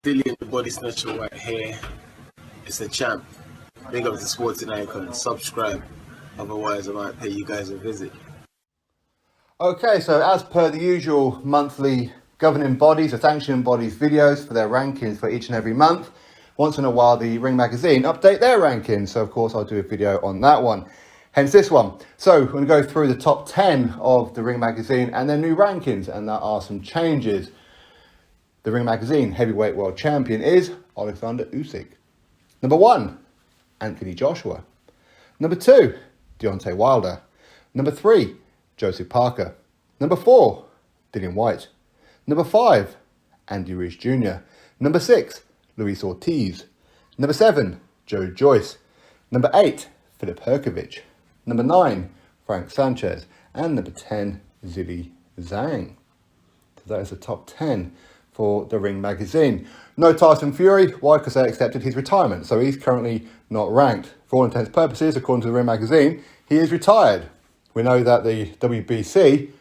Dillian, the body snatcher right here. It's a champ. Big up to Sporting Icon. Subscribe. Otherwise, I might pay you guys a visit. Okay, so as per the usual monthly governing bodies or sanctioning bodies videos for their rankings for each and every month, once in a while the Ring Magazine update their rankings. So of course I'll do a video on that one. Hence this one. So we're going to go through the top 10 of the Ring Magazine and their new rankings, and there are some changes. The Ring Magazine heavyweight world champion is Oleksandr Usyk. Number 1, Anthony Joshua. Number 2, Deontay Wilder. Number 3, Joseph Parker. Number 4, Dillian Whyte. Number 5, Andy Ruiz Jr. Number 6, Luis Ortiz. Number 7, Joe Joyce. Number 8, Filip Hrgović. Number 9, Frank Sanchez. And number 10, Zhilei Zhang. So that is the top 10 for the Ring Magazine. No Tyson Fury. Why? Because they accepted his retirement. So he's currently not ranked. For all intents and purposes, according to the Ring Magazine, he is retired. We know that the WBC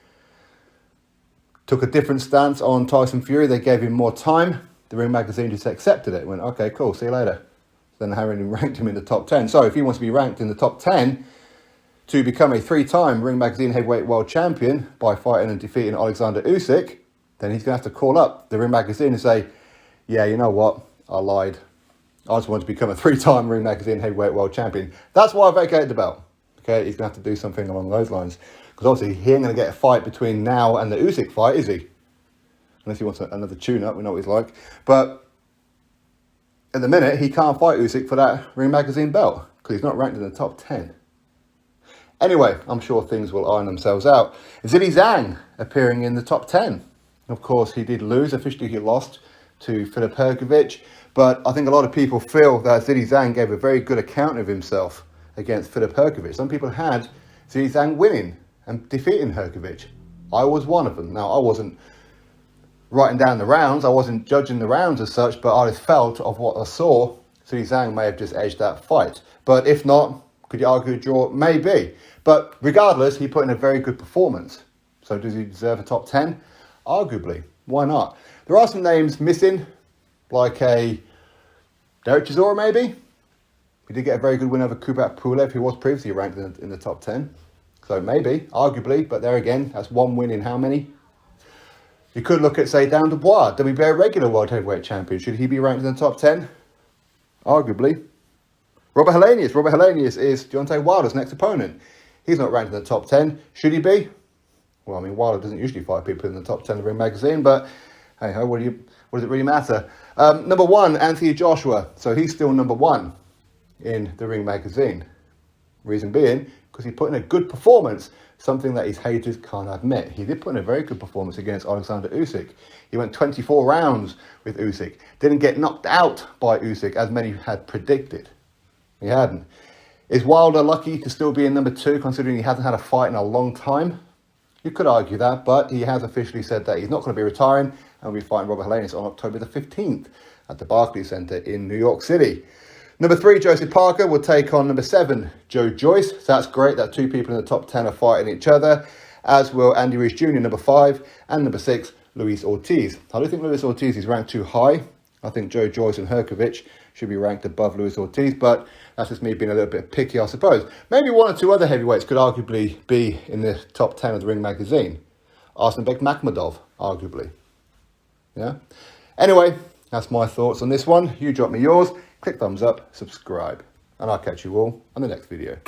took a different stance on Tyson Fury. They gave him more time. The Ring Magazine just accepted it. Went, okay, cool, see you later. Then they haven't even ranked him in the top 10. So if he wants to be ranked in the top 10 to become a 3-time Ring Magazine heavyweight world champion by fighting and defeating Oleksandr Usyk, then he's going to have to call up the Ring Magazine and say, yeah, you know what, I lied. I just want to become a 3-time Ring Magazine heavyweight world champion. That's why I vacated the belt. Okay, he's going to have to do something along those lines. Because obviously he ain't going to get a fight between now and the Usyk fight, is he? Unless he wants another tune-up, we know what he's like. But at the minute, he can't fight Usyk for that Ring Magazine belt because he's not ranked in the top 10. Anyway, I'm sure things will iron themselves out. Zhilei Zhang appearing in the top 10. Of course, he did lose. Officially, he lost to Filip Hrgović. But I think a lot of people feel that Zhilei Zhang gave a very good account of himself against Filip Hrgović. Some people had Zhilei Zhang winning and defeating Hrgović. I was one of them. Now, I wasn't writing down the rounds. I wasn't judging the rounds as such, but I just felt of what I saw, Zhilei Zhang may have just edged that fight. But if not, could you argue a draw? Maybe. But regardless, he put in a very good performance. So does he deserve a top 10? Arguably. Why not? There are some names missing, like a Derek Chisora maybe. He did get a very good win over Kubrat Pulev, who was previously ranked in the top 10. So maybe, arguably, but there again, that's one win in how many? You could look at, say, Dan Dubois, WBA regular world heavyweight champion. Should he be ranked in the top 10? Arguably. Robert Helenius is Deontay Wilder's next opponent. He's not ranked in the top 10. Should he be? Well, I mean, Wilder doesn't usually fight people in the top 10 of the Ring Magazine, but hey ho, what does it really matter? Number 1, Anthony Joshua. So he's still number 1 in the Ring Magazine. Reason being, because he put in a good performance, something that his haters can't admit. He did put in a very good performance against Oleksandr Usyk. He went 24 rounds with Usyk. Didn't get knocked out by Usyk, as many had predicted. He hadn't. Is Wilder lucky to still be in number 2, considering he hasn't had a fight in a long time? You could argue that, but he has officially said that he's not going to be retiring and will be fighting Robert Helenius on October the 15th at the Barclays Center in New York City. Number 3, Joseph Parker will take on number 7, Joe Joyce. So that's great that 2 people in the top 10 are fighting each other, as will Andy Ruiz Jr., number 5, and number 6, Luis Ortiz. I don't think Luis Ortiz is ranked too high. I think Joe Joyce and Hrgović should be ranked above Luis Ortiz, but that's just me being a little bit picky, I suppose. Maybe 1 or 2 other heavyweights could arguably be in the top 10 of the Ring Magazine. Arsenbek Makhmudov, arguably. Yeah? Anyway, that's my thoughts on this one. You drop me yours, click thumbs up, subscribe, and I'll catch you all on the next video.